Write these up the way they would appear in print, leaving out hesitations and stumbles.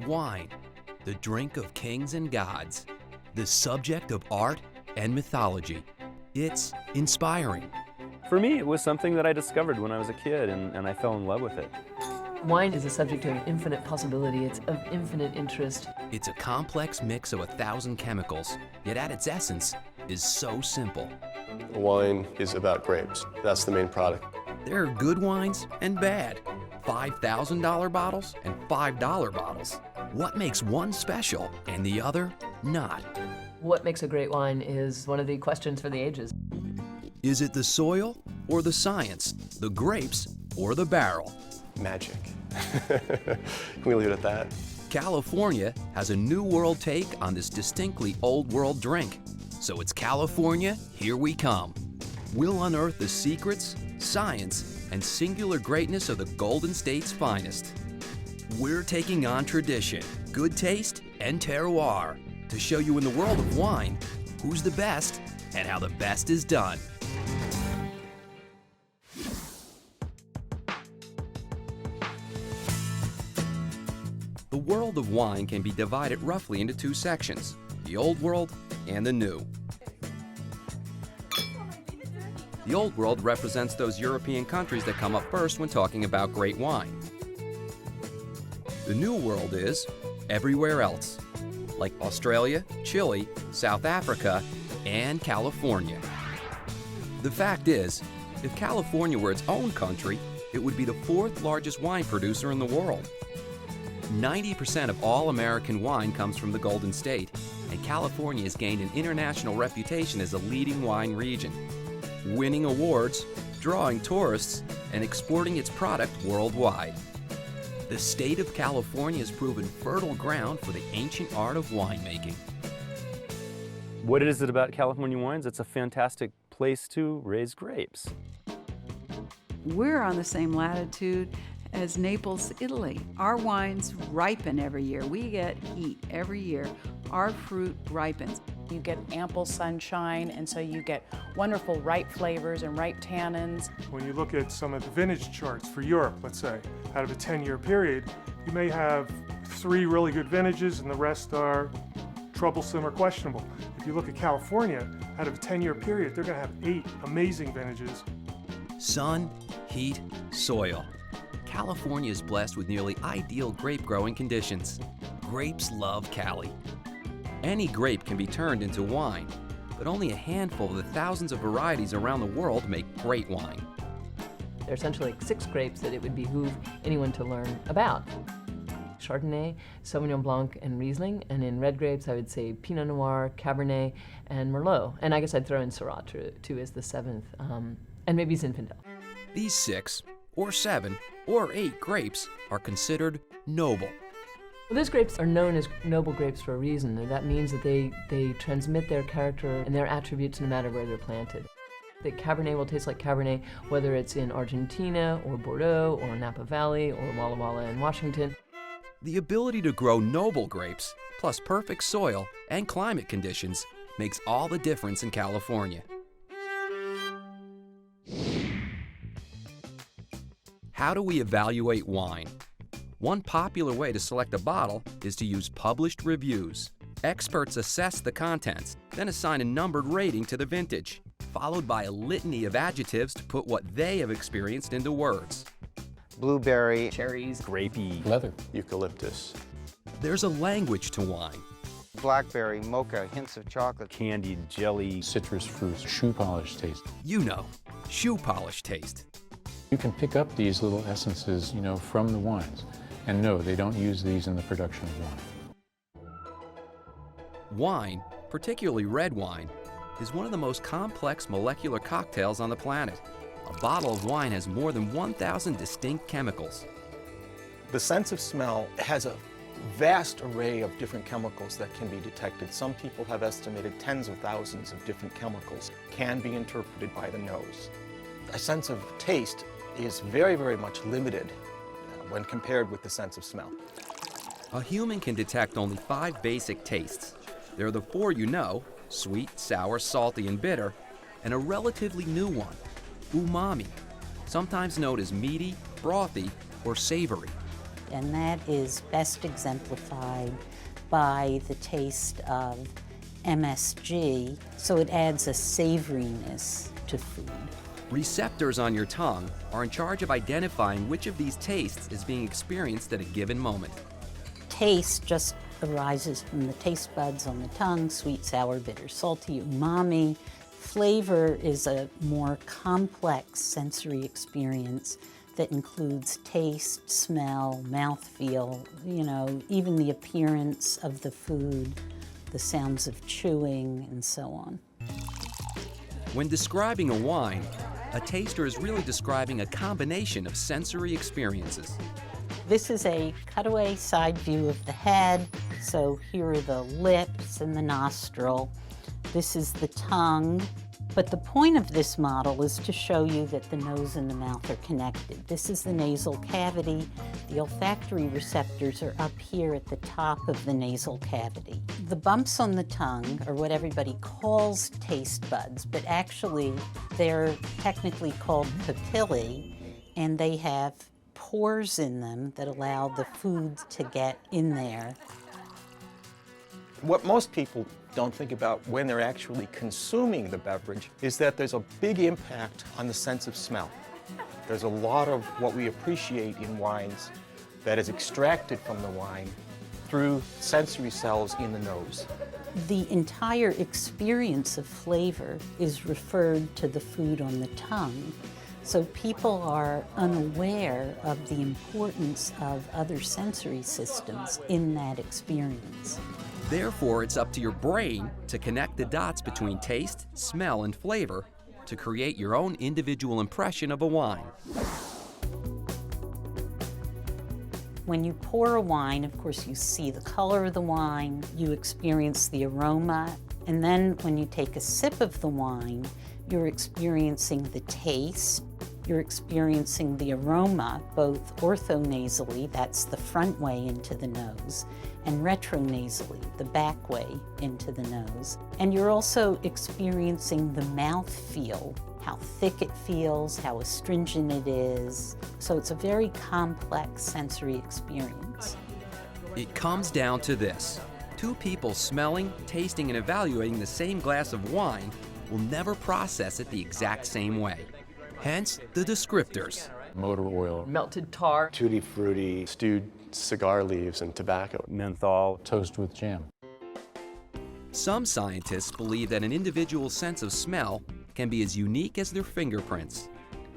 Wine, the drink of kings and gods, the subject of art and mythology. It's inspiring. For me, it was something that I discovered when I was a kid, and I fell in love with it. Wine is a subject of infinite possibility. It's of infinite interest. It's a complex mix of 1,000 chemicals, yet at its essence is so simple. Wine is about grapes. That's the main product. There are good wines and bad. $5,000 bottles and $5 bottles. What makes one special and the other not? What makes a great wine is one of the questions for the ages. Is it the soil or the science, the grapes or the barrel? Magic. Can we leave it at that? California has a new world take on this distinctly old world drink. So it's California, here we come. We'll unearth the secrets, science, and singular greatness of the Golden State's finest. We're taking on tradition, good taste, and terroir to show you in the world of wine who's the best and how the best is done. The world of wine can be divided roughly into two sections, the old world and the new. The old world represents those European countries that come up first when talking about great wine. The new world is everywhere else, like Australia, Chile, South Africa, and California. The fact is, if California were its own country, it would be the fourth largest wine producer in the world. 90% of all American wine comes from the Golden State, and California has gained an international reputation as a leading wine region, winning awards, drawing tourists, and exporting its product worldwide. The state of California has proven fertile ground for the ancient art of winemaking. What is it about California wines? It's a fantastic place to raise grapes. We're on the same latitude as Naples, Italy. Our wines ripen every year. We get heat every year. Our fruit ripens. You get ample sunshine, and so you get wonderful ripe flavors and ripe tannins. When you look at some of the vintage charts for Europe, let's say, out of a 10-year period, you may have 3 really good vintages and the rest are troublesome or questionable. If you look at California, out of a 10-year period, they're going to have 8 amazing vintages. Sun, heat, soil. California is blessed with nearly ideal grape growing conditions. Grapes love Cali. Any grape can be turned into wine, but only a handful of the thousands of varieties around the world make great wine. There are essentially 6 grapes that it would behoove anyone to learn about. Chardonnay, Sauvignon Blanc, and Riesling, and in red grapes I would say Pinot Noir, Cabernet, and Merlot. And I guess I'd throw in Syrah too as the 7th, and maybe Zinfandel. These 6, or 7, or 8 grapes are considered noble. Well, those grapes are known as noble grapes for a reason, and that means that they transmit their character and their attributes no matter where they're planted. The Cabernet will taste like Cabernet whether it's in Argentina or Bordeaux or Napa Valley or Walla Walla in Washington. The ability to grow noble grapes, plus perfect soil and climate conditions, makes all the difference in California. How do we evaluate wine? One popular way to select a bottle is to use published reviews. Experts assess the contents, then assign a numbered rating to the vintage, followed by a litany of adjectives to put what they have experienced into words. Blueberry, Cherries, Grapey, leather, Eucalyptus. There's a language to wine. blackberry, mocha, hints of chocolate. candied, jelly. citrus fruits, shoe polish taste. You know, shoe polish taste. You can pick up these little essences, from the wines. And no, they don't use these in the production of wine. Wine, particularly red wine, is one of the most complex molecular cocktails on the planet. A bottle of wine has more than 1,000 distinct chemicals. The sense of smell has a vast array of different chemicals that can be detected. Some people have estimated tens of thousands of different chemicals can be interpreted by the nose. A sense of taste is very, very much limited when compared with the sense of smell. A human can detect only 5 basic tastes. There are the 4 you know: sweet, sour, salty, and bitter, and a relatively new one, umami, sometimes known as meaty, brothy, or savory. and that is best exemplified by the taste of MSG, so it adds a savoriness to food. Receptors on your tongue are in charge of identifying which of these tastes is being experienced at a given moment. Taste just arises from the taste buds on the tongue: sweet, sour, bitter, salty, umami. Flavor is a more complex sensory experience that includes taste, smell, mouthfeel, even the appearance of the food, the sounds of chewing, and so on. When describing a wine, a taster is really describing a combination of sensory experiences. This is a cutaway side view of the head. So here are the lips and the nostril. This is the tongue. But the point of this model is to show you that the nose and the mouth are connected. This is the nasal cavity. The olfactory receptors are up here at the top of the nasal cavity. The bumps on the tongue are what everybody calls taste buds, but actually they're technically called papillae, and they have pores in them that allow the food to get in there. What most people don't think about when they're actually consuming the beverage is that there's a big impact on the sense of smell. There's a lot of what we appreciate in wines that is extracted from the wine through sensory cells in the nose. The entire experience of flavor is referred to the food on the tongue. So people are unaware of the importance of other sensory systems in that experience. Therefore, it's up to your brain to connect the dots between taste, smell, and flavor to create your own individual impression of a wine. When you pour a wine, of course, you see the color of the wine, you experience the aroma, and then when you take a sip of the wine, you're experiencing the taste, you're experiencing the aroma, both orthonasally, that's the front way into the nose, and retronasally, the back way into the nose. And you're also experiencing the mouth feel, how thick it feels, how astringent it is. So it's a very complex sensory experience. It comes down to this. Two people smelling, tasting, and evaluating the same glass of wine will never process it the exact same way. Hence the descriptors. Motor oil, Melted tar. Tutti frutti, stewed cigar leaves, and tobacco. Menthol. toast with jam. Some scientists believe that an individual's sense of smell can be as unique as their fingerprints.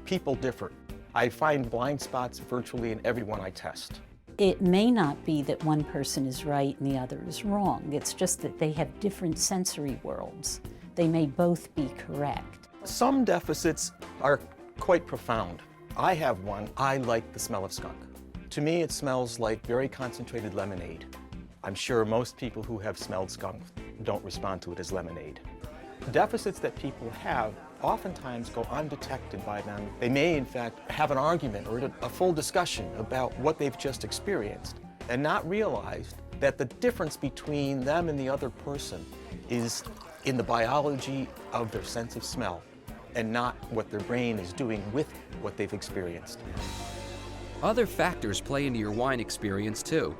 People differ. I find blind spots virtually in everyone I test. It may not be that one person is right and the other is wrong. It's just that they have different sensory worlds. They may both be correct. Some deficits are quite profound. I have one. I like the smell of skunk. To me, it smells like very concentrated lemonade. I'm sure most people who have smelled skunk don't respond to it as lemonade. Deficits that people have oftentimes go undetected by them. They may, in fact, have an argument or a full discussion about what they've just experienced and not realize that the difference between them and the other person is in the biology of their sense of smell and not what their brain is doing with what they've experienced. Other factors play into your wine experience too,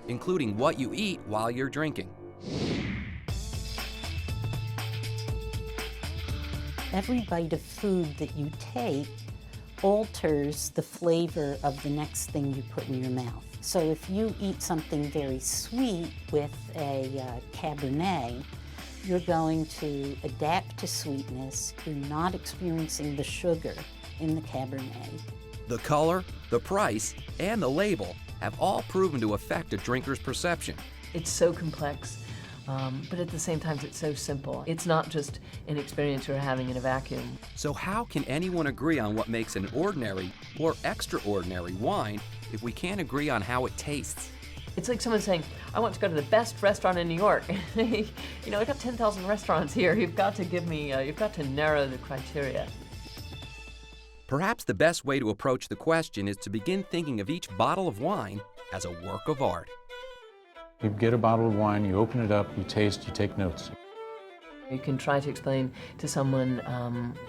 including what you eat while you're drinking. Every bite of food that you take alters the flavor of the next thing you put in your mouth. So if you eat something very sweet with a Cabernet, you're going to adapt to sweetness. You're not experiencing the sugar in the Cabernet. The color, the price, and the label have all proven to affect a drinker's perception. It's so complex, but at the same time, it's so simple. It's not just an experience you're having in a vacuum. So how can anyone agree on what makes an ordinary or extraordinary wine if we can't agree on how it tastes? It's like someone saying, I want to go to the best restaurant in New York. You know, I've got 10,000 restaurants here. You've got to give me, you've got to narrow the criteria. Perhaps the best way to approach the question is to begin thinking of each bottle of wine as a work of art. You get a bottle of wine, you open it up, you taste, you take notes. You can try to explain to someone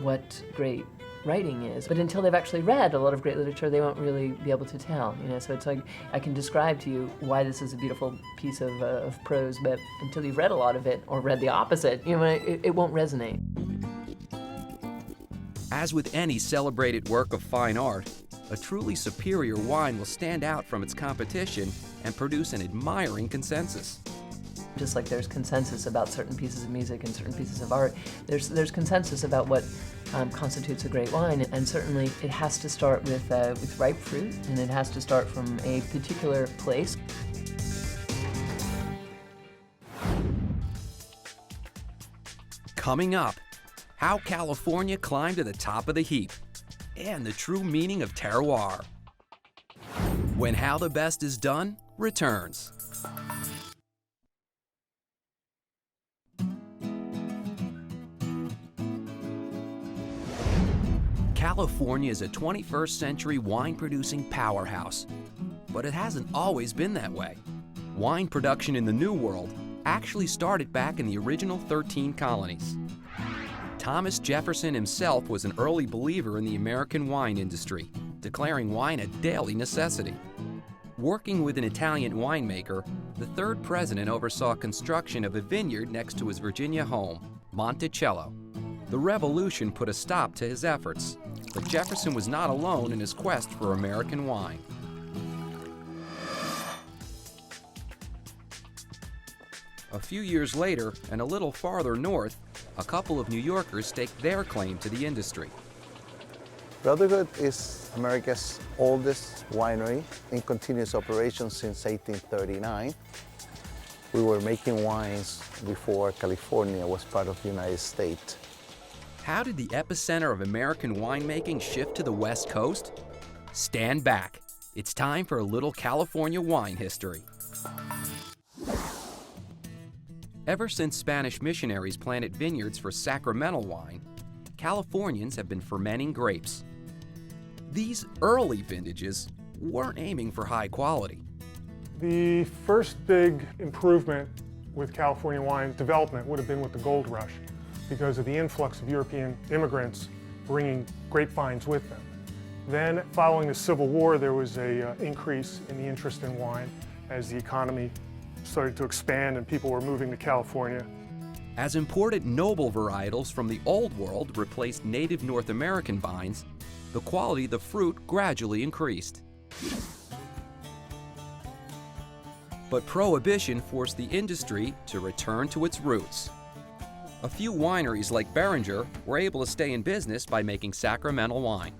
what grape writing is. But until they've actually read a lot of great literature, they won't really be able to tell. So it's like I can describe to you why this is a beautiful piece of prose, but until you've read a lot of it or read the opposite, it won't resonate. As with any celebrated work of fine art, a truly superior wine will stand out from its competition and produce an admiring consensus. Just like there's consensus about certain pieces of music and certain pieces of art, there's consensus about what constitutes a great wine, and certainly it has to start with ripe fruit, and it has to start from a particular place. Coming up, how California climbed to the top of the heap, and the true meaning of terroir. When How the Best is Done returns. California is a 21st century wine-producing powerhouse, but it hasn't always been that way. Wine production in the New World actually started back in the original 13 colonies. Thomas Jefferson himself was an early believer in the American wine industry, declaring wine a daily necessity. Working with an Italian winemaker, the third president oversaw construction of a vineyard next to his Virginia home, Monticello. The Revolution put a stop to his efforts, but Jefferson was not alone in his quest for American wine. A few years later, and a little farther north, a couple of New Yorkers staked their claim to the industry. Brotherhood is America's oldest winery in continuous operation since 1839. We were making wines before California was part of the United States. How did the epicenter of American winemaking shift to the West Coast? Stand back. It's time for a little California wine history. Ever since Spanish missionaries planted vineyards for sacramental wine, Californians have been fermenting grapes. These early vintages weren't aiming for high quality. The first big improvement with California wine development would have been with the gold rush, because of the influx of European immigrants bringing grapevines with them. Then, following the Civil War, there was an increase in the interest in wine as the economy started to expand and people were moving to California. As imported noble varietals from the Old World replaced native North American vines, the quality of the fruit gradually increased. But Prohibition forced the industry to return to its roots. A few wineries like Beringer were able to stay in business by making sacramental wine.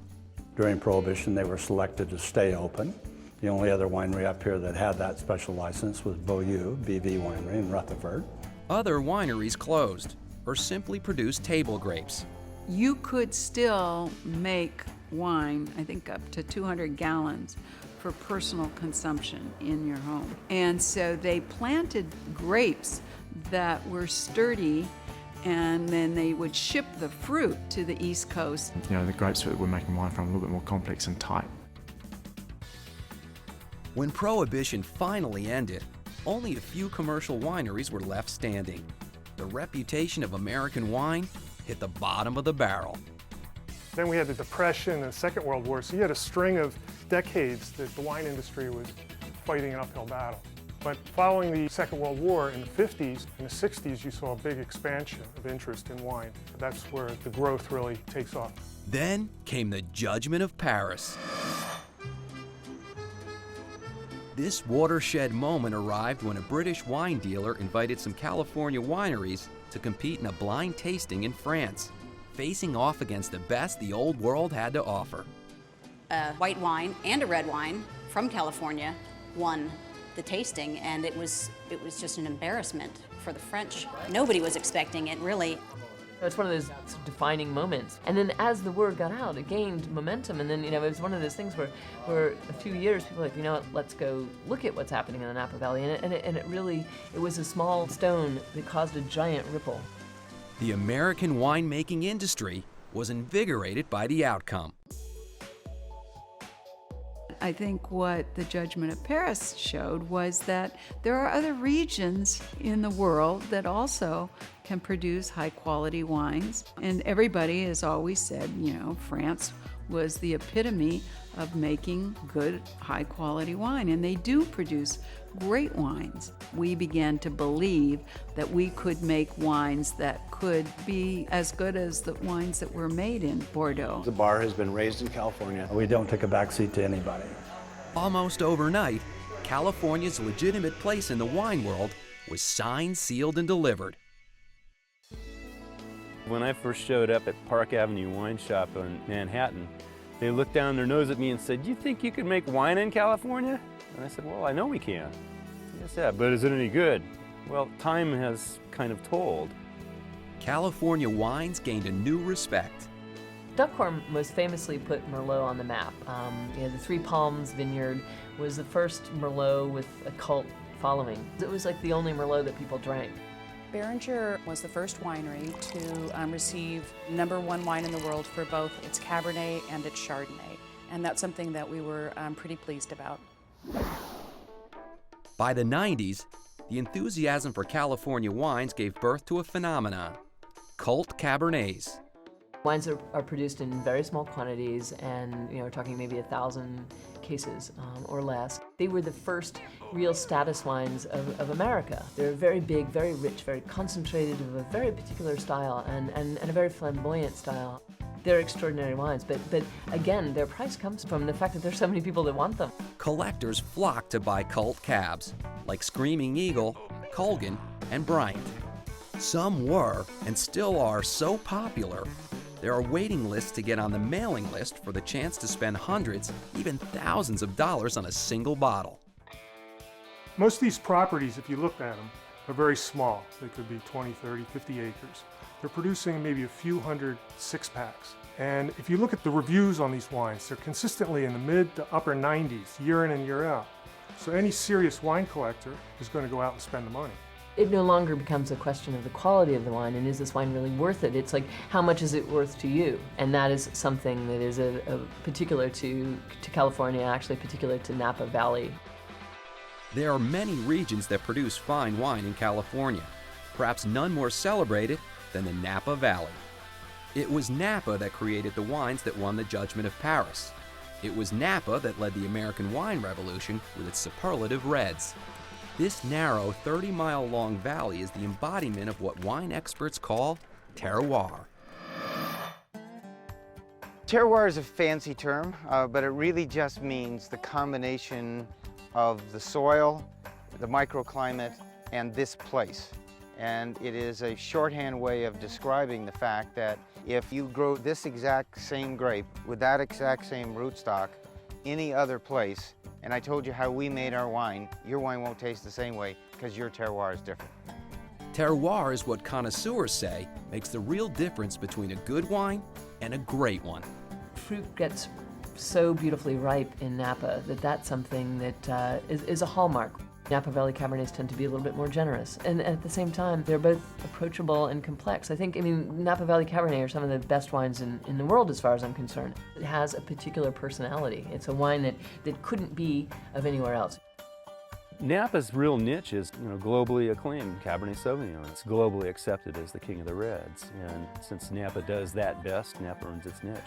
During Prohibition, they were selected to stay open. The only other winery up here that had that special license was Beaulieu, BV Winery in Rutherford. Other wineries closed or simply produced table grapes. You could still make wine, I think up to 200 gallons, for personal consumption in your home. And so they planted grapes that were sturdy, and then they would ship the fruit to the East Coast. The grapes that we're making wine from are a little bit more complex and tight. When Prohibition finally ended, only a few commercial wineries were left standing. The reputation of American wine hit the bottom of the barrel. Then we had the Depression and the Second World War, so you had a string of decades that the wine industry was fighting an uphill battle. But following the Second World War in the 50s and the 60s, you saw a big expansion of interest in wine. That's where the growth really takes off. Then came the Judgment of Paris. This watershed moment arrived when a British wine dealer invited some California wineries to compete in a blind tasting in France, facing off against the best the Old World had to offer. A white wine and a red wine from California won the tasting, and it was just an embarrassment for the French. Nobody was expecting it, really. It's one of those defining moments. And then as the word got out, it gained momentum. And then, it was one of those things where a few years people were like, what, let's go look at what's happening in the Napa Valley. And it was a small stone that caused a giant ripple. The American winemaking industry was invigorated by the outcome. I think what the Judgment of Paris showed was that there are other regions in the world that also can produce high quality wines. And everybody has always said, you know, France was the epitome of making good, high quality wine, and they do produce great wines. We began to believe that we could make wines that could be as good as the wines that were made in Bordeaux. The bar has been raised in California. We don't take a backseat to anybody. Almost overnight, California's legitimate place in the wine world was signed, sealed, and delivered. When I first showed up at Park Avenue Wine Shop in Manhattan, they looked down their nose at me and said, "You think you could make wine in California?" And I said, "Well, I know we can." Yes, yeah, but is it any good? Well, time has kind of told. California wines gained a new respect. Duckhorn most famously put Merlot on the map. The Three Palms Vineyard was the first Merlot with a cult following. It was like the only Merlot that people drank. Beringer was the first winery to receive #1 wine in the world for both its Cabernet and its Chardonnay. And that's something that we were pretty pleased about. By the 90s, the enthusiasm for California wines gave birth to a phenomenon: cult Cabernets. Wines are produced in very small quantities, and we're talking maybe 1,000 cases or less. They were the first real status wines of America. They're very big, very rich, very concentrated, of a very particular style and a very flamboyant style. They're extraordinary wines, but again, their price comes from the fact that there's so many people that want them. Collectors flocked to buy cult cabs, like Screaming Eagle, Colgan, and Bryant. Some were, and still are, so popular, there are waiting lists to get on the mailing list for the chance to spend hundreds, even thousands of dollars on a single bottle. Most of these properties, if you look at them, are very small. They could be 20, 30, 50 acres. They're producing maybe a few hundred six-packs. And if you look at the reviews on these wines, they're consistently in the mid to upper 90s, year in and year out. So any serious wine collector is going to go out and spend the money. It no longer becomes a question of the quality of the wine and is this wine really worth it? It's like, how much is it worth to you? And that is something that is a particular to California, actually particular to Napa Valley. There are many regions that produce fine wine in California, perhaps none more celebrated than the Napa Valley. It was Napa that created the wines that won the Judgment of Paris. It was Napa that led the American wine revolution with its superlative reds. This narrow 30-mile-long valley is the embodiment of what wine experts call terroir. Terroir is a fancy term, but it really just means the combination of the soil, the microclimate, and this place. And it is a shorthand way of describing the fact that if you grow this exact same grape with that exact same rootstock any other place, and I told you how we made our wine, your wine won't taste the same way because your terroir is different. Terroir is what connoisseurs say makes the real difference between a good wine and a great one. Fruit gets so beautifully ripe in Napa that that's something that is a hallmark. Napa Valley Cabernets tend to be a little bit more generous, and at the same time, they're both approachable and complex. I mean, Napa Valley Cabernet are some of the best wines in the world as far as I'm concerned. It has a particular personality. It's a wine that couldn't be of anywhere else. Napa's real niche is, globally acclaimed Cabernet Sauvignon. It's globally accepted as the king of the reds, and since Napa does that best, Napa earns its niche.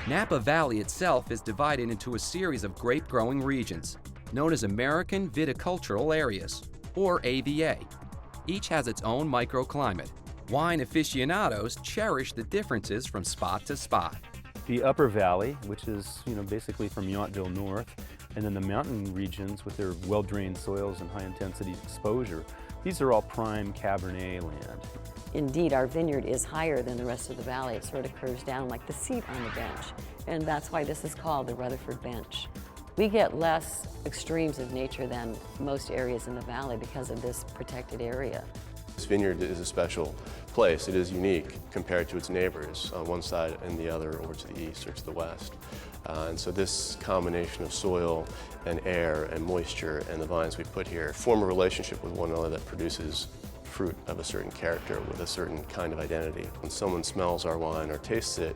Napa Valley itself is divided into a series of grape-growing regions, known as American Viticultural Areas, or AVA. Each has its own microclimate. Wine aficionados cherish the differences from spot to spot. The Upper Valley, which is, basically from Yountville north, and then the mountain regions with their well-drained soils and high-intensity exposure. These are all prime Cabernet land. Indeed, our vineyard is higher than the rest of the valley. It sort of curves down like the seat on the bench, and that's why this is called the Rutherford Bench. We get less extremes of nature than most areas in the valley because of this protected area. This vineyard is a special place. It is unique compared to its neighbors on one side and the other, or to the east or to the west. And so this combination of soil and air and moisture and the vines we put here form a relationship with one another that produces fruit of a certain character with a certain kind of identity. When someone smells our wine or tastes it,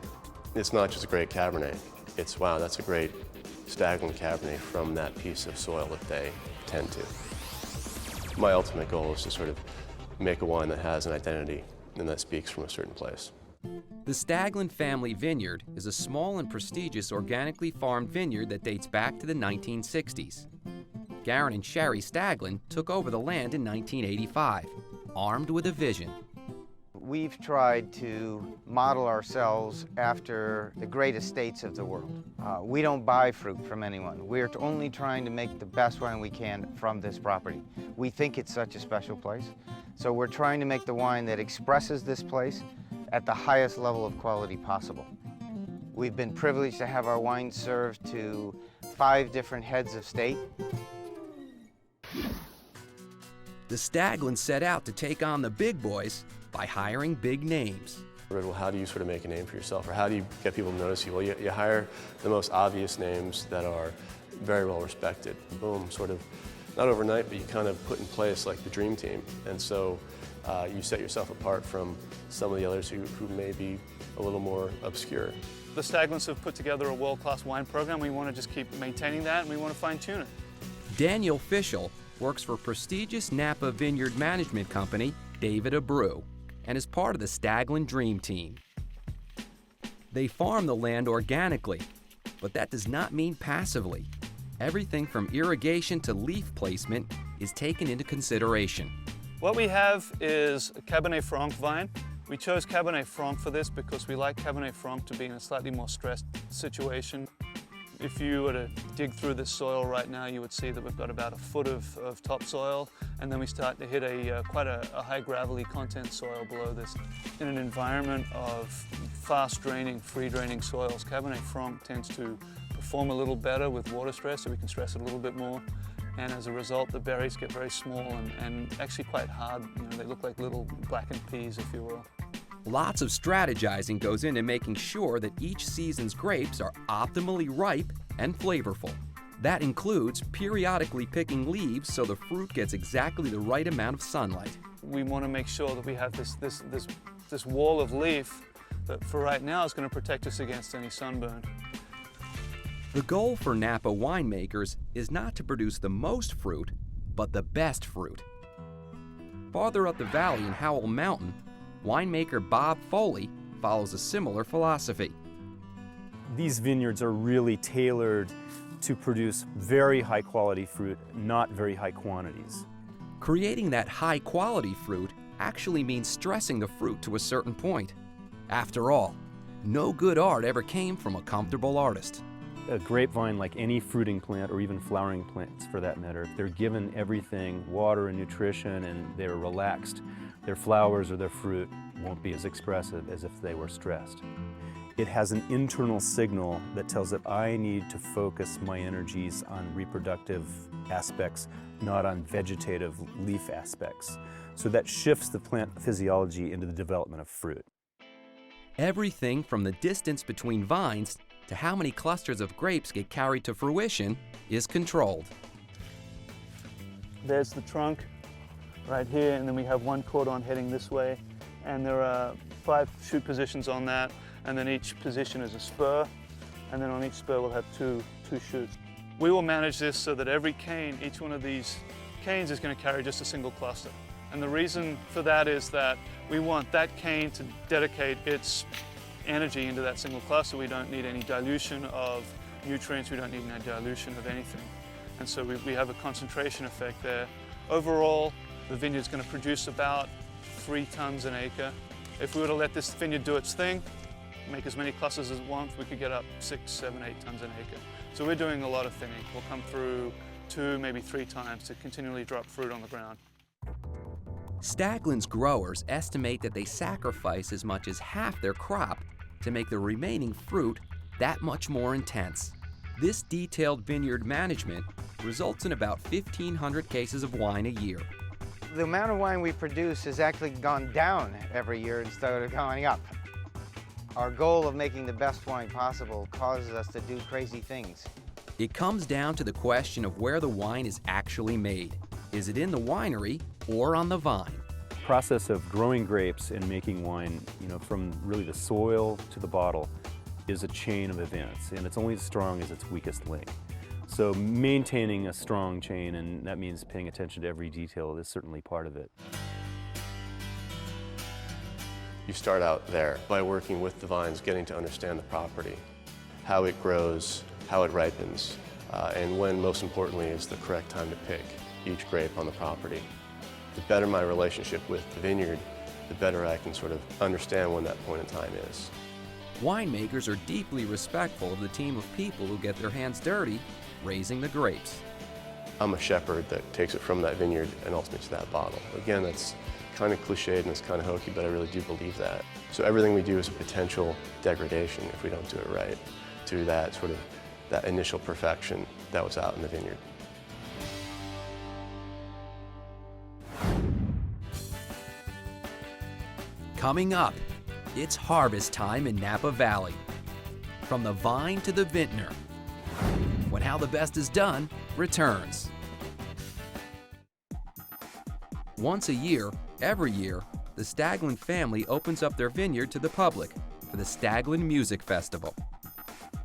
it's not just a great Cabernet. it's, wow, that's a great Staglin Cabernet from that piece of soil that they tend to. My ultimate goal is to sort of make a wine that has an identity and that speaks from a certain place. The Staglin family vineyard is a small and prestigious organically farmed vineyard that dates back to the 1960s. Garen and Sherry Staglin took over the land in 1985, armed with a vision. We've tried to model ourselves after the great estates of the world. We don't buy fruit from anyone. We're only trying to make the best wine we can from this property. We think it's such a special place, so we're trying to make the wine that expresses this place at the highest level of quality possible. We've been privileged to have our wine served to 5 different heads of state. The Staglin set out to take on the big boys by hiring big names. Well, how do you sort of make a name for yourself, or how do you get people to notice you? Well, you hire the most obvious names that are very well respected. Boom, sort of, not overnight, but you kind of put in place like the dream team. And so you set yourself apart from some of the others who may be a little more obscure. The Staglins have put together a world-class wine program. We want to just keep maintaining that, and we want to fine-tune it. Daniel Fischel works for prestigious Napa vineyard management company David Abreu and is part of the Staglin Dream Team. They farm the land organically, but that does not mean passively. Everything from irrigation to leaf placement is taken into consideration. What we have is a Cabernet Franc vine. We chose Cabernet Franc for this because we like Cabernet Franc to be in a slightly more stressed situation. If you were to dig through this soil right now, you would see that we've got about 1 foot of topsoil, and then we start to hit quite a high gravelly content soil below this. In an environment of fast draining, free draining soils, Cabernet Franc tends to perform a little better with water stress, so we can stress it a little bit more. And as a result, the berries get very small and actually quite hard. You know, they look like little blackened peas, if you will. Lots of strategizing goes into making sure that each season's grapes are optimally ripe and flavorful. That includes periodically picking leaves so the fruit gets exactly the right amount of sunlight. We want to make sure that we have this wall of leaf that for right now is going to protect us against any sunburn. The goal for Napa winemakers is not to produce the most fruit, but the best fruit. Farther up the valley in Howell Mountain, winemaker Bob Foley follows a similar philosophy. These vineyards are really tailored to produce very high quality fruit, not very high quantities. Creating that high quality fruit actually means stressing the fruit to a certain point. After all, no good art ever came from a comfortable artist. A grapevine, like any fruiting plant or even flowering plants for that matter, if they're given everything, water and nutrition, and they're relaxed, their flowers or their fruit won't be as expressive as if they were stressed. It has an internal signal that tells it I need to focus my energies on reproductive aspects, not on vegetative leaf aspects. So that shifts the plant physiology into the development of fruit. Everything from the distance between vines to how many clusters of grapes get carried to fruition is controlled. There's the trunk right here, and then we have one cordon heading this way, and there are 5 shoot positions on that, and then each position is a spur, and then on each spur we'll have two shoots. We will manage this so that every cane, each one of these canes is going to carry just a single cluster. And the reason for that is that we want that cane to dedicate its energy into that single cluster. We don't need any dilution of nutrients, we don't need any dilution of anything. And so we have a concentration effect there. Overall, the vineyard's going to produce about 3 tons an acre. If we were to let this vineyard do its thing, make as many clusters as it wants, we could get up 6, 7, 8 tons an acre. So we're doing a lot of thinning. We'll come through 2, maybe 3 times to continually drop fruit on the ground. Staglin's growers estimate that they sacrifice as much as half their crop to make the remaining fruit that much more intense. This detailed vineyard management results in about 1,500 cases of wine a year. The amount of wine we produce has actually gone down every year instead of going up. Our goal of making the best wine possible causes us to do crazy things. It comes down to the question of where the wine is actually made. Is it in the winery or on the vine? The process of growing grapes and making wine, from really the soil to the bottle, is a chain of events, and it's only as strong as its weakest link. So maintaining a strong chain, and that means paying attention to every detail, is certainly part of it. You start out there by working with the vines, getting to understand the property, how it grows, how it ripens, and when, most importantly, is the correct time to pick each grape on the property. The better my relationship with the vineyard, the better I can sort of understand when that point in time is. Winemakers are deeply respectful of the team of people who get their hands dirty raising the grapes. I'm a shepherd that takes it from that vineyard and ultimately to that bottle. Again, that's kind of cliched and it's kind of hokey, but I really do believe that. So everything we do is a potential degradation if we don't do it right to that sort of that initial perfection that was out in the vineyard. Coming up, it's harvest time in Napa Valley. From the vine to the vintner, when How the Best is Done returns. Once a year, every year, the Staglin family opens up their vineyard to the public for the Staglin Music Festival.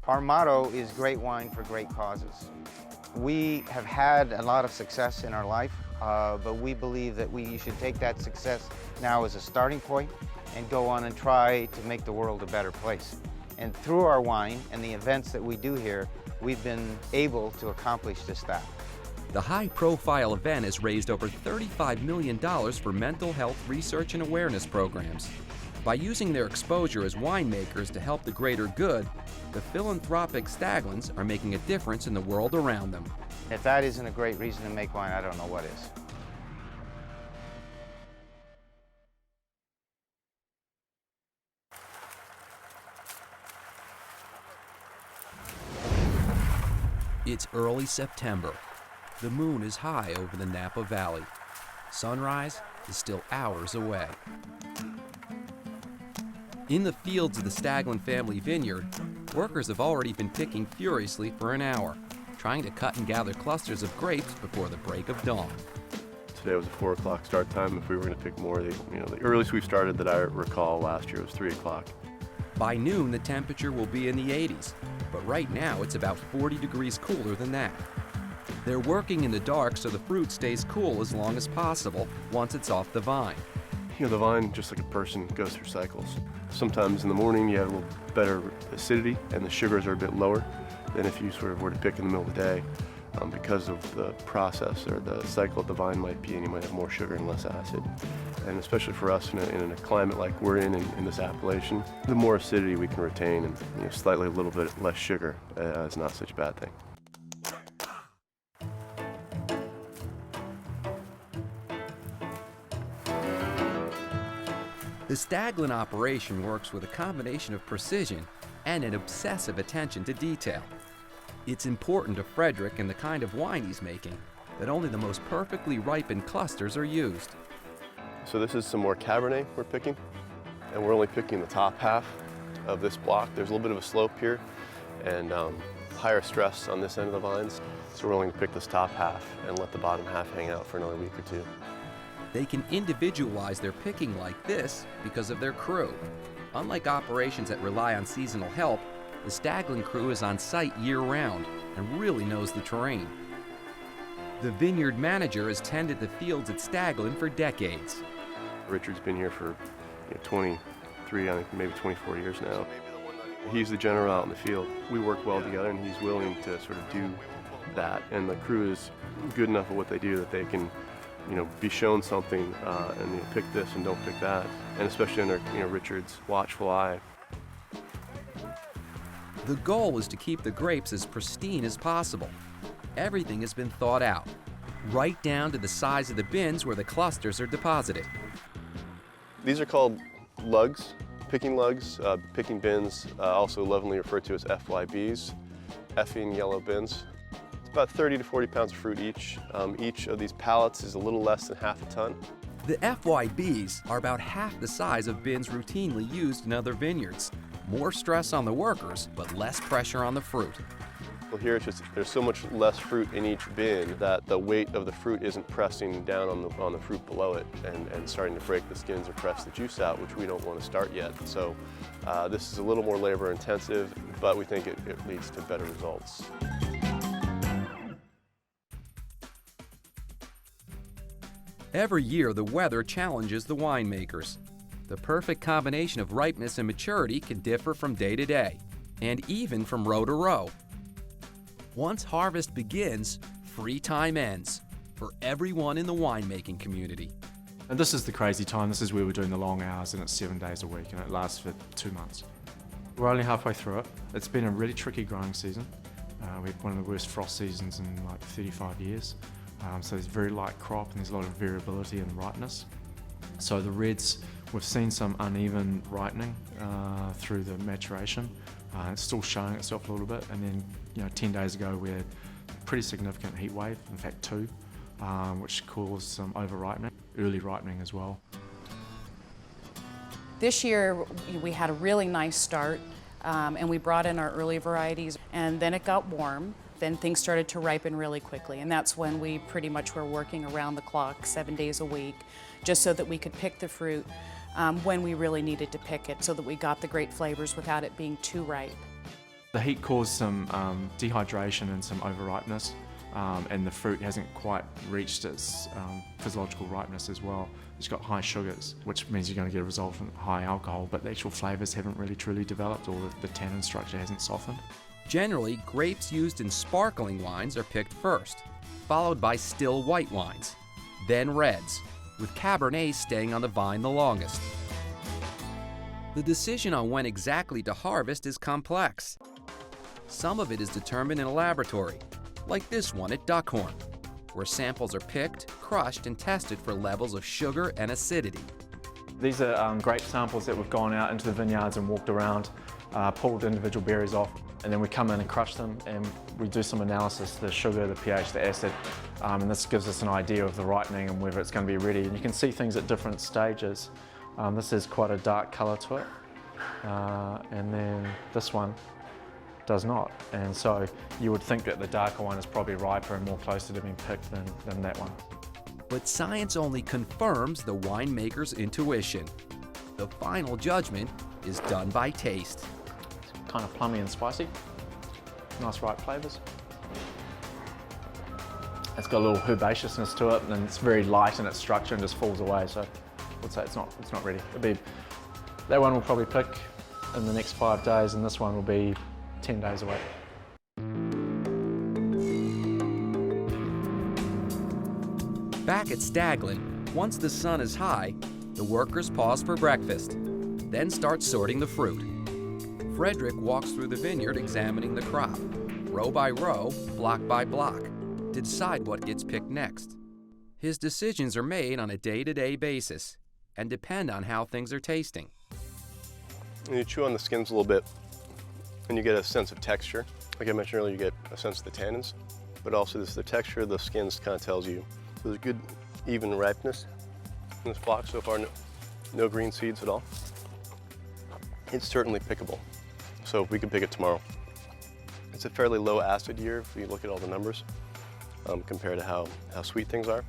Our motto is great wine for great causes. We have had a lot of success in our life, but we believe that you should take that success now as a starting point and go on and try to make the world a better place. And through our wine and the events that we do here, we've been able to accomplish just that. The high-profile event has raised over $35 million for mental health research and awareness programs. By using their exposure as winemakers to help the greater good, the philanthropic Staglins are making a difference in the world around them. If that isn't a great reason to make wine, I don't know what is. It's early September. The moon is high over the Napa Valley. Sunrise is still hours away. In the fields of the Staglin family vineyard, workers have already been picking furiously for an hour, trying to cut and gather clusters of grapes before the break of dawn. Today was a 4 o'clock start time. If we were going to pick more, the earliest we started that I recall last year was 3 o'clock. By noon, the temperature will be in the 80s, but right now it's about 40 degrees cooler than that. They're working in the dark so the fruit stays cool as long as possible once it's off the vine. The vine, just like a person, goes through cycles. Sometimes in the morning you have a little better acidity and the sugars are a bit lower than if you sort of were to pick in the middle of the day because of the process or the cycle the vine might be, and you might have more sugar and less acid. And especially for us in a climate like we're in this appellation, the more acidity we can retain and slightly a little bit less sugar is not such a bad thing. The Staglin operation works with a combination of precision and an obsessive attention to detail. It's important to Frederick and the kind of wine he's making that only the most perfectly ripened clusters are used. So this is some more Cabernet we're picking, and we're only picking the top half of this block. There's a little bit of a slope here and higher stress on this end of the vines. So we're only going to pick this top half and let the bottom half hang out for another week or two. They can individualize their picking like this because of their crew. Unlike operations that rely on seasonal help, the Staglin crew is on site year-round and really knows the terrain. The vineyard manager has tended the fields at Staglin for decades. Richard's been here for 23, I think maybe 24 years now. He's the general out in the field. We work well together and he's willing to sort of do that. And the crew is good enough at what they do that they can be shown something and pick this and don't pick that. And especially under Richard's watchful eye. The goal is to keep the grapes as pristine as possible. Everything has been thought out, right down to the size of the bins where the clusters are deposited. These are called lugs, picking lugs, picking bins, also lovingly referred to as FYBs, effing yellow bins. It's about 30 to 40 pounds of fruit each. Each of these pallets is a little less than half a ton. The FYBs are about half the size of bins routinely used in other vineyards. More stress on the workers, but less pressure on the fruit. Well, here it's just, there's so much less fruit in each bin that the weight of the fruit isn't pressing down on the fruit below it and starting to break the skins or press the juice out, which we don't want to start yet. So this is a little more labor intensive, but we think it leads to better results. Every year, the weather challenges the winemakers. The perfect combination of ripeness and maturity can differ from day to day, and even from row to row. Once harvest begins, free time ends for everyone in the winemaking community. And this is the crazy time. This is where we're doing the long hours, and it's 7 days a week, and it lasts for 2 months. We're only halfway through it. It's been a really tricky growing season. We had one of the worst frost seasons in like 35 years. So there's very light crop and there's a lot of variability in ripeness. So the reds, we've seen some uneven ripening through the maturation. It's still showing itself a little bit, and then 10 days ago we had a pretty significant heat wave, in fact 2, which caused some over-ripening, early ripening as well. This year we had a really nice start, and we brought in our early varieties, and then it got warm. Then things started to ripen really quickly, and that's when we pretty much were working around the clock, 7 days a week, just so that we could pick the fruit when we really needed to pick it, so that we got the great flavors without it being too ripe. The heat caused some dehydration and some over-ripeness, and the fruit hasn't quite reached its physiological ripeness as well. It's got high sugars, which means you're going to get a result from high alcohol, but the actual flavors haven't really truly developed, or the tannin structure hasn't softened. Generally, grapes used in sparkling wines are picked first, followed by still white wines, then reds, with Cabernet staying on the vine the longest. The decision on when exactly to harvest is complex. Some of it is determined in a laboratory, like this one at Duckhorn, where samples are picked, crushed, and tested for levels of sugar and acidity. These are grape samples that we've gone out into the vineyards and walked around, pulled individual berries off, and then we come in and crush them, and we do some analysis, the sugar, the pH, the acid, and this gives us an idea of the ripening and whether it's going to be ready. And you can see things at different stages. This is quite a dark colour to it, and then this one does not. And so you would think that the darker one is probably riper and more closer to being picked than that one. But science only confirms the winemaker's intuition. The final judgment is done by taste. It's kind of plummy and spicy. Nice ripe flavours. It's got a little herbaceousness to it, and it's very light in its structure and just falls away. So I would say it's not ready. That one will probably pick in the next 5 days, and this one will be 10 days away. Back at Staglin, once the sun is high, the workers pause for breakfast, then start sorting the fruit. Frederick walks through the vineyard examining the crop, row by row, block by block, to decide what gets picked next. His decisions are made on a day-to-day basis and depend on how things are tasting. And you chew on the skins a little bit, and you get a sense of texture. Like I mentioned earlier, you get a sense of the tannins, but also the texture of the skins kind of tells you. So there's good, even ripeness in this block so far. No green seeds at all. It's certainly pickable, so we can pick it tomorrow. It's a fairly low acid year if you look at all the numbers compared to how sweet things are.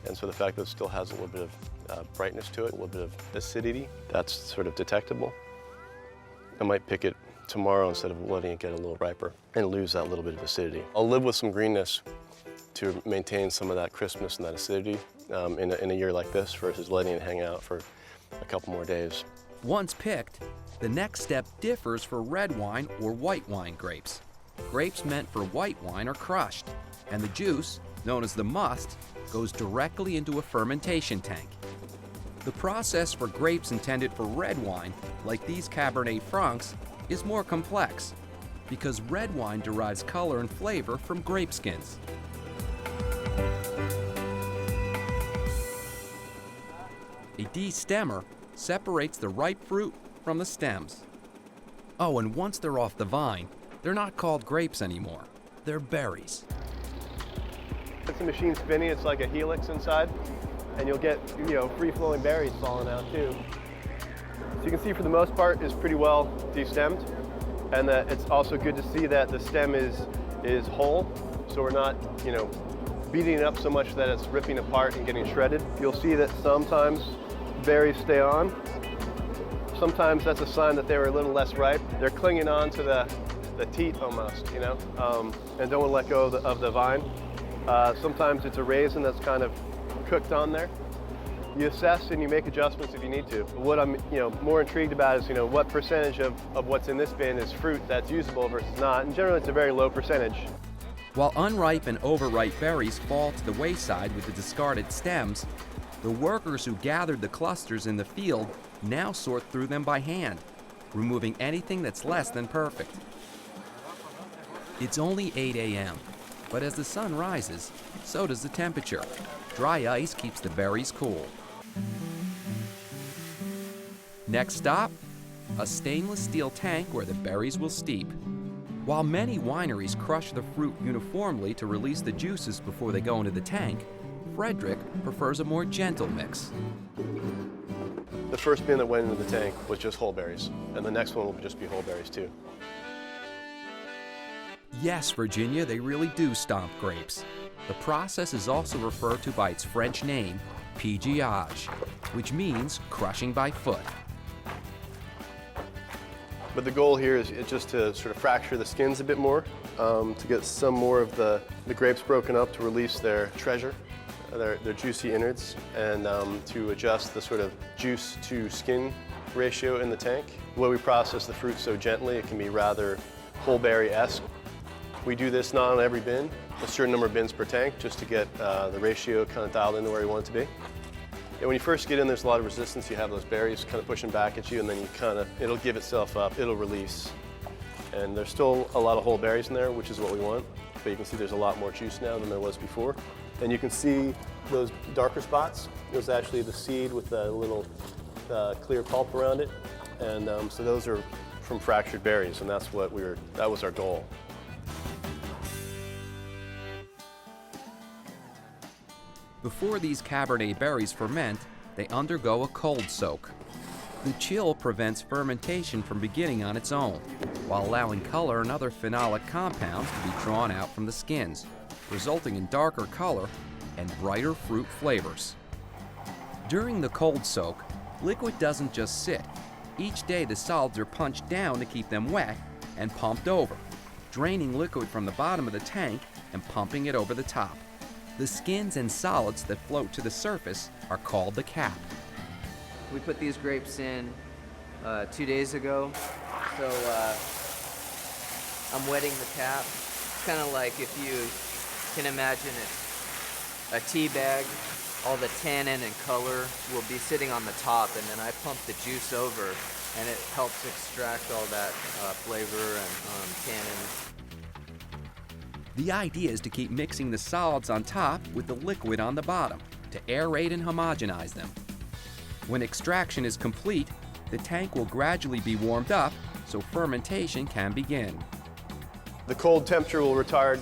And so the fact that it still has a little bit of brightness to it, a little bit of acidity, that's sort of detectable. I might pick it tomorrow instead of letting it get a little riper and lose that little bit of acidity. I'll live with some greenness to maintain some of that crispness and that acidity in a year like this versus letting it hang out for a couple more days. Once picked, the next step differs for red wine or white wine grapes. Grapes meant for white wine are crushed, and the juice, known as the must, goes directly into a fermentation tank. The process for grapes intended for red wine, like these Cabernet Francs, is more complex because red wine derives color and flavor from grape skins. A destemmer separates the ripe fruit from the stems. Oh, and once they're off the vine, they're not called grapes anymore. They're berries. If the machine's spinning, it's like a helix inside, and you'll get, free-flowing berries falling out too. So you can see for the most part it's pretty well destemmed. And it's also good to see that the stem is whole, so we're not, beating it up so much that it's ripping apart and getting shredded. You'll see that sometimes berries stay on. Sometimes that's a sign that they were a little less ripe. They're clinging on to the teat almost, and don't want to let go of the vine. Sometimes it's a raisin that's kind of cooked on there. You assess and you make adjustments if you need to. What I'm more intrigued about is what percentage of what's in this bin is fruit that's usable versus not, and generally it's a very low percentage. While unripe and overripe berries fall to the wayside with the discarded stems, the workers who gathered the clusters in the field now sort through them by hand, removing anything that's less than perfect. It's only 8 a.m., but as the sun rises, so does the temperature. Dry ice keeps the berries cool. Next stop, a stainless steel tank where the berries will steep. While many wineries crush the fruit uniformly to release the juices before they go into the tank, Frederick prefers a more gentle mix. The first bin that went into the tank was just whole berries, and the next one will just be whole berries too. Yes, Virginia, they really do stomp grapes. The process is also referred to by its French name, pigeage, which means crushing by foot. But the goal here is just to sort of fracture the skins a bit more, to get some more of the grapes broken up to release their treasure, their juicy innards, and to adjust the sort of juice to skin ratio in the tank. The way we process the fruit so gently, it can be rather whole berry-esque. We do this not on every bin, a certain number of bins per tank, just to get the ratio kind of dialed into where you want it to be. And when you first get in, there's a lot of resistance. You have those berries kind of pushing back at you, and then it'll give itself up, it'll release. And there's still a lot of whole berries in there, which is what we want. But you can see there's a lot more juice now than there was before. And you can see those darker spots. It was actually the seed with the little clear pulp around it. And so those are from fractured berries, and that was our goal. Before these Cabernet berries ferment, they undergo a cold soak. The chill prevents fermentation from beginning on its own, while allowing color and other phenolic compounds to be drawn out from the skins, resulting in darker color and brighter fruit flavors. During the cold soak, liquid doesn't just sit. Each day the solids are punched down to keep them wet and pumped over, draining liquid from the bottom of the tank and pumping it over the top. The skins and solids that float to the surface are called the cap. We put these grapes in 2 days ago, so I'm wetting the cap. It's kind of like if you can imagine it, a tea bag. All the tannin and color will be sitting on the top, and then I pump the juice over, and it helps extract all that flavor and tannin. The idea is to keep mixing the solids on top with the liquid on the bottom to aerate and homogenize them. When extraction is complete, the tank will gradually be warmed up so fermentation can begin. The cold temperature will retard,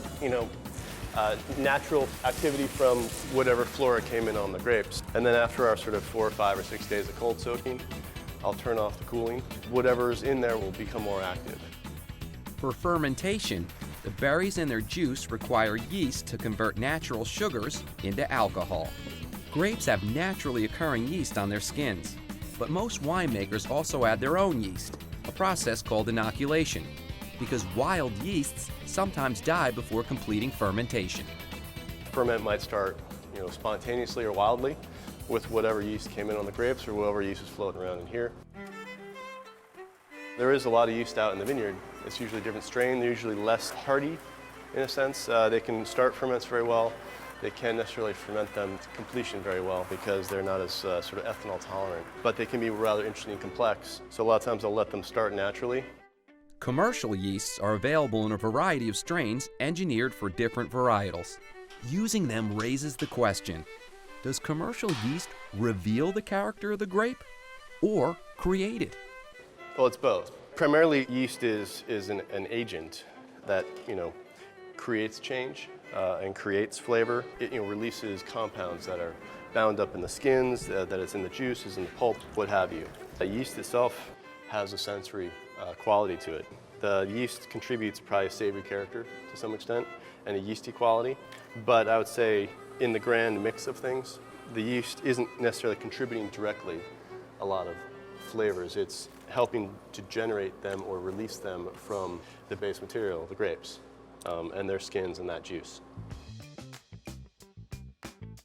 natural activity from whatever flora came in on the grapes. And then after our sort of 4 or 5 or 6 days of cold soaking, I'll turn off the cooling. Whatever's in there will become more active. For fermentation, the berries and their juice require yeast to convert natural sugars into alcohol. Grapes have naturally occurring yeast on their skins, but most winemakers also add their own yeast, a process called inoculation, because wild yeasts sometimes die before completing fermentation. Ferment might start, spontaneously or wildly with whatever yeast came in on the grapes or whatever yeast is floating around in here. There is a lot of yeast out in the vineyard. It's usually a different strain. They're usually less hardy in a sense. They can start ferments very well. They can't necessarily ferment them to completion very well because they're not as sort of ethanol tolerant. But they can be rather interesting and complex. So a lot of times I'll let them start naturally. Commercial yeasts are available in a variety of strains engineered for different varietals. Using them raises the question, does commercial yeast reveal the character of the grape or create it? Well, it's both. Primarily, yeast is an agent that creates change and creates flavor. It releases compounds that are bound up in the skins, that it's in the juices, in the pulp, what have you. The yeast itself has a sensory quality to it. The yeast contributes probably a savory character to some extent and a yeasty quality, but I would say in the grand mix of things, the yeast isn't necessarily contributing directly a lot of flavors. It's helping to generate them or release them from the base material, the grapes, and their skins and that juice.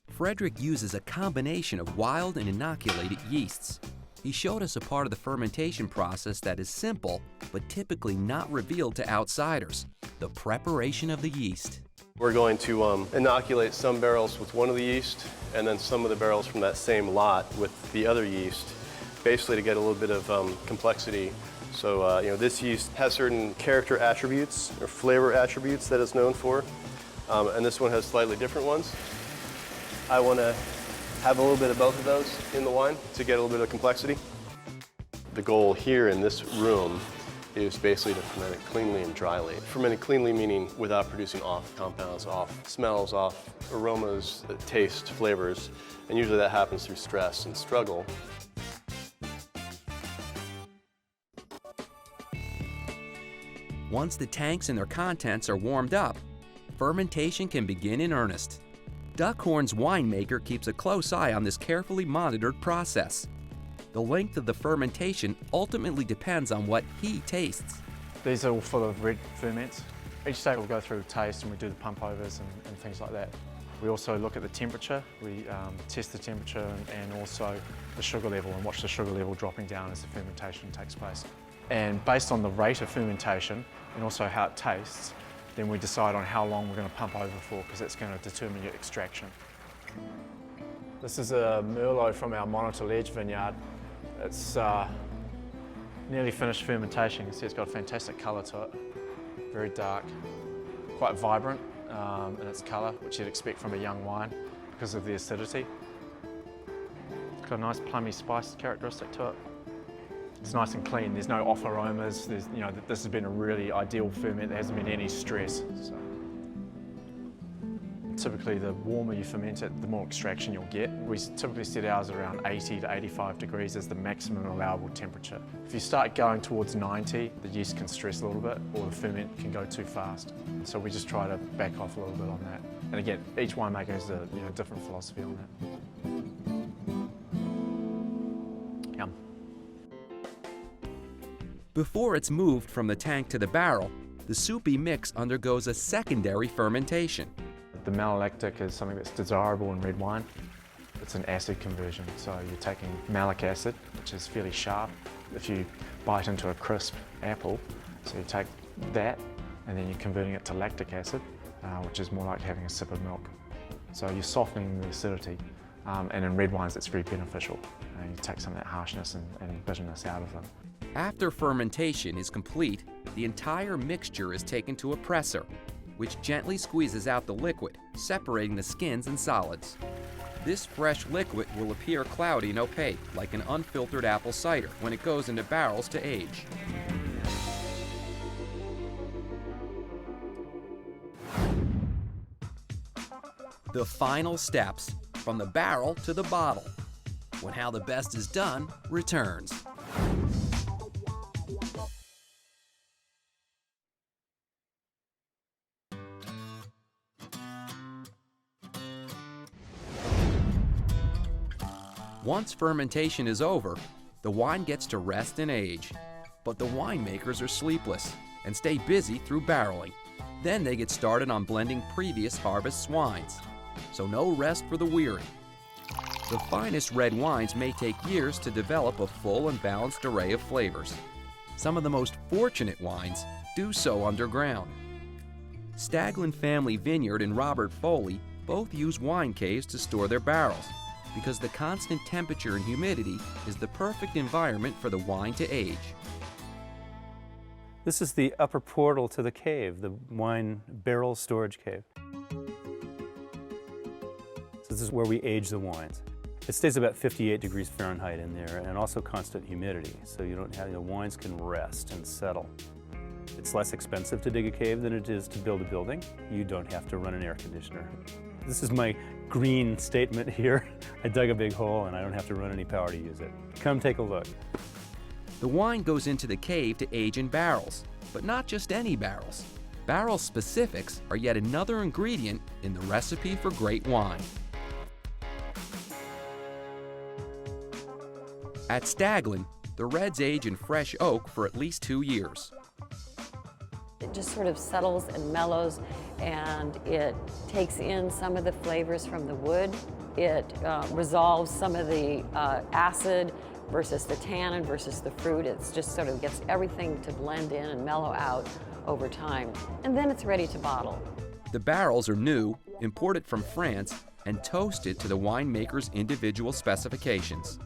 Frederick uses a combination of wild and inoculated yeasts. He showed us a part of the fermentation process that is simple, but typically not revealed to outsiders: the preparation of the yeast. We're going to inoculate some barrels with one of the yeast, and then some of the barrels from that same lot with the other yeast, basically to get a little bit of complexity. So this yeast has certain character attributes or flavor attributes that it's known for, and this one has slightly different ones. I want to have a little bit of both of those in the wine to get a little bit of complexity. The goal here in this room is basically to ferment it cleanly and dryly. Fermenting cleanly meaning without producing off compounds, off smells, off aromas, taste, flavors, and usually that happens through stress and struggle. Once the tanks and their contents are warmed up, fermentation can begin in earnest. Duckhorn's winemaker keeps a close eye on this carefully monitored process. The length of the fermentation ultimately depends on what he tastes. These are all full of red ferments. Each day we'll go through taste and we do the pump overs and things like that. We also look at the temperature. We test the temperature and also the sugar level and watch the sugar level dropping down as the fermentation takes place. And based on the rate of fermentation and also how it tastes, then we decide on how long we're going to pump over for, because that's going to determine your extraction. This is a Merlot from our Monitor Ledge vineyard. It's nearly finished fermentation. You can see it's got a fantastic colour to it. Very dark, quite vibrant in its colour, which you'd expect from a young wine because of the acidity. It's got a nice plummy spice characteristic to it. It's nice and clean. There's no off aromas. This has been a really ideal ferment. There hasn't been any stress. So. Typically, the warmer you ferment it, the more extraction you'll get. We typically set ours around 80 to 85 degrees as the maximum allowable temperature. If you start going towards 90, the yeast can stress a little bit, or the ferment can go too fast. So we just try to back off a little bit on that. And again, each winemaker has a different philosophy on that. Yum. Before it's moved from the tank to the barrel, the soupy mix undergoes a secondary fermentation. The malolactic is something that's desirable in red wine. It's an acid conversion, so you're taking malic acid, which is fairly sharp. If you bite into a crisp apple, so you take that and then you're converting it to lactic acid, which is more like having a sip of milk. So you're softening the acidity, and in red wines it's very beneficial. You take some of that harshness and bitterness out of them. After fermentation is complete, the entire mixture is taken to a presser, which gently squeezes out the liquid, separating the skins and solids. This fresh liquid will appear cloudy and opaque, like an unfiltered apple cider, when it goes into barrels to age. The final steps, from the barrel to the bottle, when How the Best is Done returns. Once fermentation is over, the wine gets to rest and age. But the winemakers are sleepless and stay busy through barreling. Then they get started on blending previous harvest wines. So no rest for the weary. The finest red wines may take years to develop a full and balanced array of flavors. Some of the most fortunate wines do so underground. Staglin Family Vineyard and Robert Foley both use wine caves to store their barrels, because the constant temperature and humidity is the perfect environment for the wine to age. This is the upper portal to the cave, the wine barrel storage cave. So this is where we age the wines. It stays about 58 degrees Fahrenheit in there, and also constant humidity, so you don't have, the wines can rest and settle. It's less expensive to dig a cave than it is to build a building. You don't have to run an air conditioner. This is my green statement here. I dug a big hole and I don't have to run any power to use it. Come take a look. The wine goes into the cave to age in barrels. But not just any barrels. Barrel specifics are yet another ingredient in the recipe for great wine. At Staglin, the reds age in fresh oak for at least 2 years. It just sort of settles and mellows, and it takes in some of the flavors from the wood. It resolves some of the acid versus the tannin versus the fruit. It's just sort of gets everything to blend in and mellow out over time. And then it's ready to bottle. The barrels are new, imported from France, and toasted to the winemaker's individual specifications.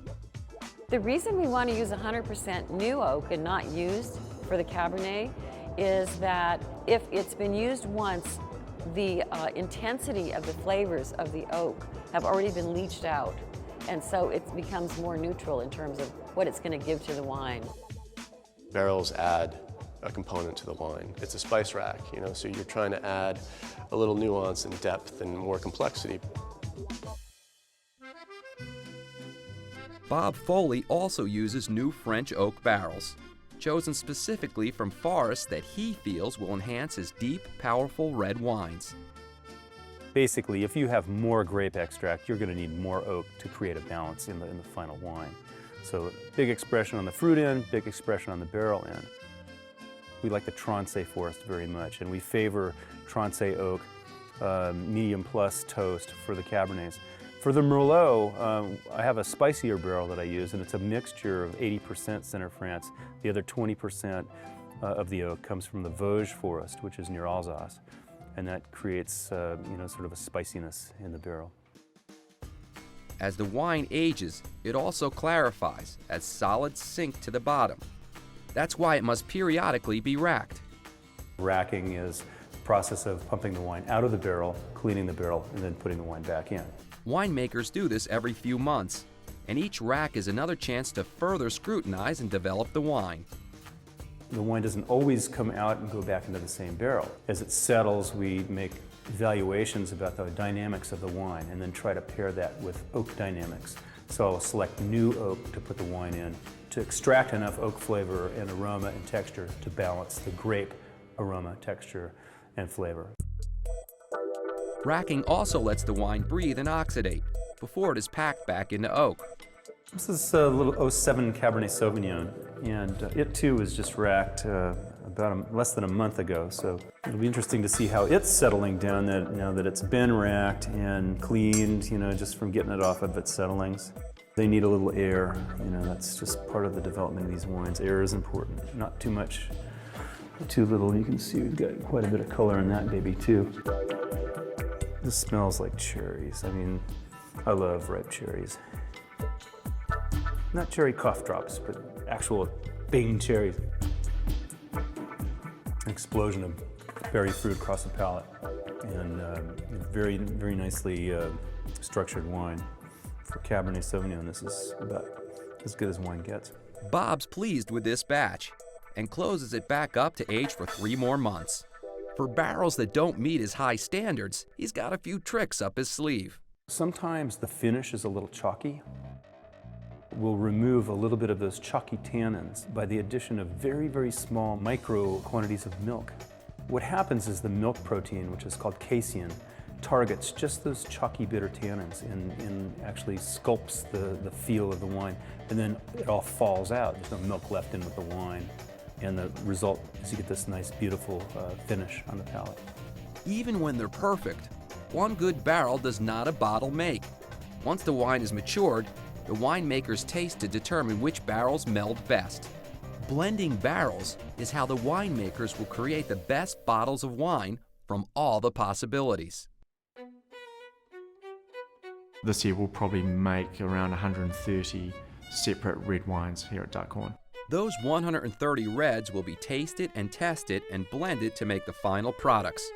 The reason we want to use 100% new oak and not used for the Cabernet is that if it's been used once, the intensity of the flavors of the oak have already been leached out. And so it becomes more neutral in terms of what it's going to give to the wine. Barrels add a component to the wine. It's a spice rack, you know, so you're trying to add a little nuance and depth and more complexity. Bob Foley also uses new French oak barrels, chosen specifically from forests that he feels will enhance his deep, powerful red wines. Basically, if you have more grape extract, you're going to need more oak to create a balance in the final wine. So big expression on the fruit end, big expression on the barrel end. We like the Trancé forest very much, and we favor Trancé oak, medium plus toast for the Cabernets. For the Merlot, I have a spicier barrel that I use, and it's a mixture of 80% Center France. The other 20% of the oak comes from the Vosges forest, which is near Alsace, and that creates sort of a spiciness in the barrel. As the wine ages, it also clarifies as solids sink to the bottom. That's why it must periodically be racked. Racking is the process of pumping the wine out of the barrel, cleaning the barrel, and then putting the wine back in. Winemakers do this every few months, and each rack is another chance to further scrutinize and develop the wine. The wine doesn't always come out and go back into the same barrel. As it settles, we make evaluations about the dynamics of the wine and then try to pair that with oak dynamics. So I'll select new oak to put the wine in to extract enough oak flavor and aroma and texture to balance the grape aroma, texture, and flavor. Racking also lets the wine breathe and oxidate before it is packed back into oak. This is a little 07 Cabernet Sauvignon, and it too was just racked about less than a month ago, so it'll be interesting to see how it's settling down now that it's been racked and cleaned, just from getting it off of its settlings. They need a little air, that's just part of the development of these wines. Air is important, not too much, too little. You can see we've got quite a bit of color in that baby too. This smells like cherries. I mean, I love ripe cherries. Not cherry cough drops, but actual Bing cherries. An explosion of berry fruit across the palate, and very, very nicely structured wine. For Cabernet Sauvignon, this is about as good as wine gets. Bob's pleased with this batch and closes it back up to age for 3 more months. For barrels that don't meet his high standards, he's got a few tricks up his sleeve. Sometimes the finish is a little chalky. We'll remove a little bit of those chalky tannins by the addition of very, very small micro quantities of milk. What happens is the milk protein, which is called casein, targets just those chalky bitter tannins and actually sculpts the feel of the wine, and then it all falls out. There's no milk left in with the wine, and the result is you get this nice, beautiful finish on the palate. Even when they're perfect, one good barrel does not a bottle make. Once the wine is matured, the winemakers taste to determine which barrels meld best. Blending barrels is how the winemakers will create the best bottles of wine from all the possibilities. This year we'll probably make around 130 separate red wines here at Duckhorn. Those 130 reds will be tasted and tested and blended to make the final products.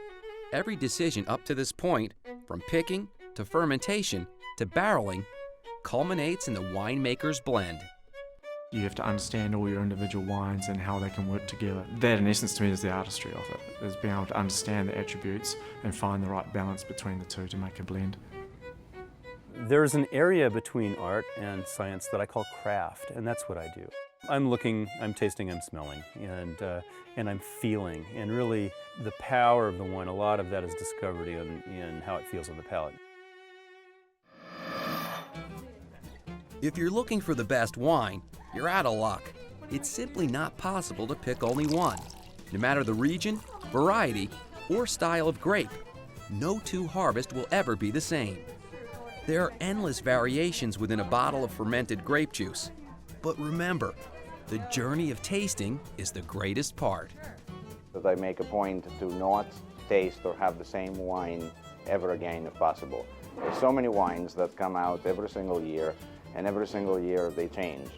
Every decision up to this point, from picking to fermentation to barreling, culminates in the winemaker's blend. You have to understand all your individual wines and how they can work together. That, in essence, to me, is the artistry of it, is being able to understand the attributes and find the right balance between the two to make a blend. There's an area between art and science that I call craft, and that's what I do. I'm looking, I'm tasting, I'm smelling, and I'm feeling. And really, the power of the wine, a lot of that is discovered in how it feels on the palate. If you're looking for the best wine, you're out of luck. It's simply not possible to pick only one. No matter the region, variety, or style of grape, no two harvests will ever be the same. There are endless variations within a bottle of fermented grape juice. But remember, the journey of tasting is the greatest part. That I make a point to not taste or have the same wine ever again if possible. There's so many wines that come out every single year, and every single year they change.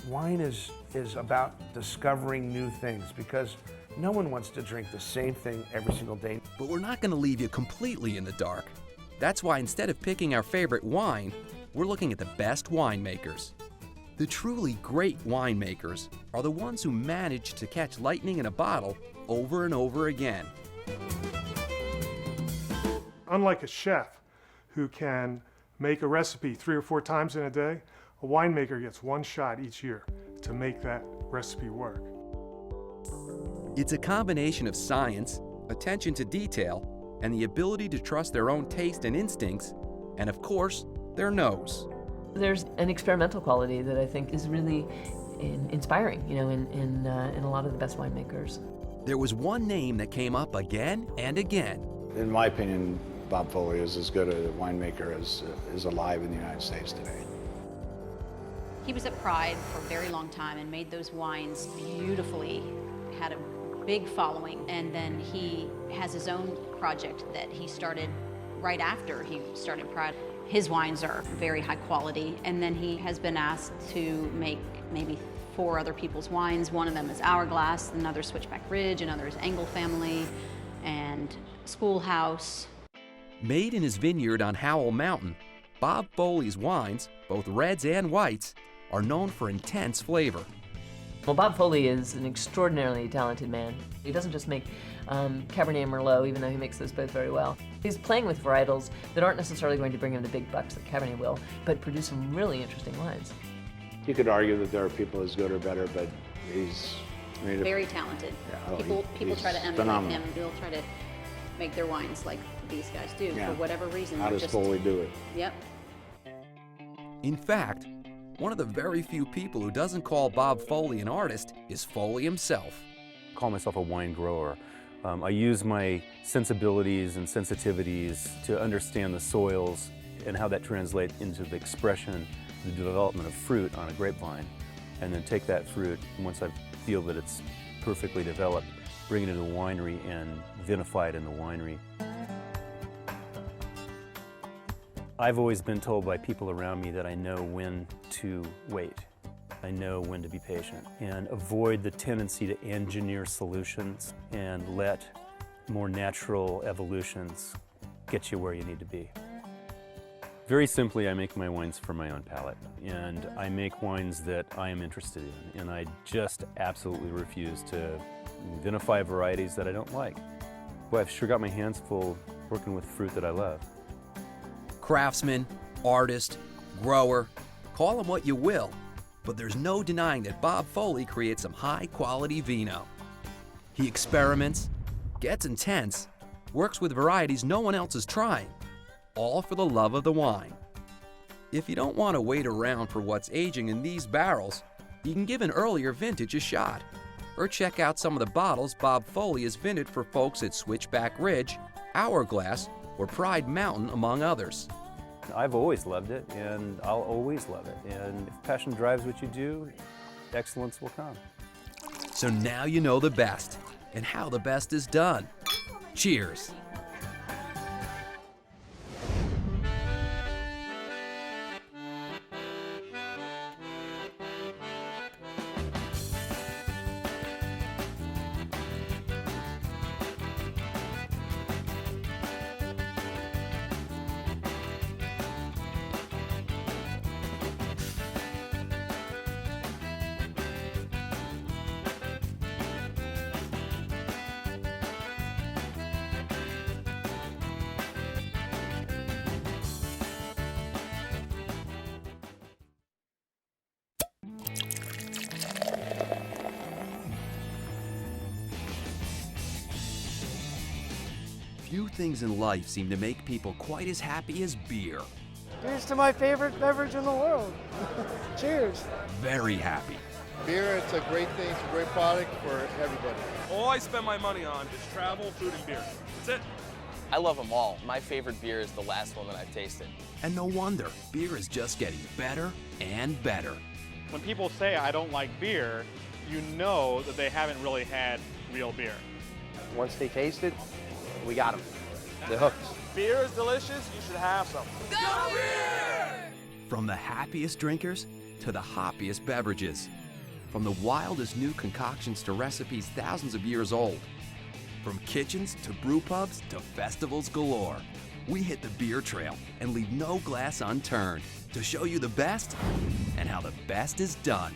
Wine is about discovering new things because no one wants to drink the same thing every single day. But we're not going to leave you completely in the dark. That's why instead of picking our favorite wine, we're looking at the best winemakers. The truly great winemakers are the ones who manage to catch lightning in a bottle over and over again. Unlike a chef who can make a recipe 3 or 4 times in a day, a winemaker gets one shot each year to make that recipe work. It's a combination of science, attention to detail, and the ability to trust their own taste and instincts, and of course, their nose. There's an experimental quality that I think is really inspiring, in a lot of the best winemakers. There was one name that came up again and again. In my opinion, Bob Foley is as good a winemaker as is alive in the United States today. He was at Pride for a very long time and made those wines beautifully, had a big following, and then he has his own project that he started right after he started Pride. His wines are very high quality, and then he has been asked to make maybe 4 other people's wines. One of them is Hourglass, another Switchback Ridge, another is Engle Family, and Schoolhouse. Made in his vineyard on Howell Mountain, Bob Foley's wines, both reds and whites, are known for intense flavor. Well, Bob Foley is an extraordinarily talented man. He doesn't just make Cabernet and Merlot, even though he makes those both very well. He's playing with varietals that aren't necessarily going to bring him the big bucks that Cabernet will, but produce some really interesting wines. You could argue that there are people as good or better, but he's Very talented. Yeah, People try to emulate phenomenal. him. They'll try to make their wines like these guys do Yeah. for whatever reason. How They're does just- Foley do it? Yep. In fact, one of the very few people who doesn't call Bob Foley an artist is Foley himself. I call myself a wine grower. I use my sensibilities and sensitivities to understand the soils and how that translates into the expression, the development of fruit on a grapevine, and then take that fruit, and once I feel that it's perfectly developed, bring it into the winery and vinify it in the winery. I've always been told by people around me that I know when to wait. I know when to be patient and avoid the tendency to engineer solutions and let more natural evolutions get you where you need to be. Very simply, I make my wines for my own palate, and I make wines that I am interested in, and I just absolutely refuse to vinify varieties that I don't like. Boy, I've sure got my hands full working with fruit that I love. Craftsman, artist, grower, call him what you will, but there's no denying that Bob Foley creates some high-quality vino. He experiments, gets intense, works with varieties no one else is trying, all for the love of the wine. If you don't want to wait around for what's aging in these barrels, you can give an earlier vintage a shot, or check out some of the bottles Bob Foley has vinted for folks at Switchback Ridge, Hourglass, or Pride Mountain, among others. I've always loved it, and I'll always love it. And if passion drives what you do, excellence will come. So now you know the best, and how the best is done. Cheers. Few things in life seem to make people quite as happy as beer. Here's to my favorite beverage in the world. Cheers. Very happy. Beer, it's a great thing. It's a great product for everybody. All I spend my money on is travel, food, and beer. That's it. I love them all. My favorite beer is the last one that I've tasted. And no wonder, beer is just getting better and better. When people say I don't like beer, you know that they haven't really had real beer. Once they taste it, we got them. They're hooked. Beer is delicious. You should have some. Go beer! From the happiest drinkers to the hoppiest beverages. From the wildest new concoctions to recipes thousands of years old. From kitchens to brew pubs to festivals galore. We hit the beer trail and leave no glass unturned to show you the best and how the best is done.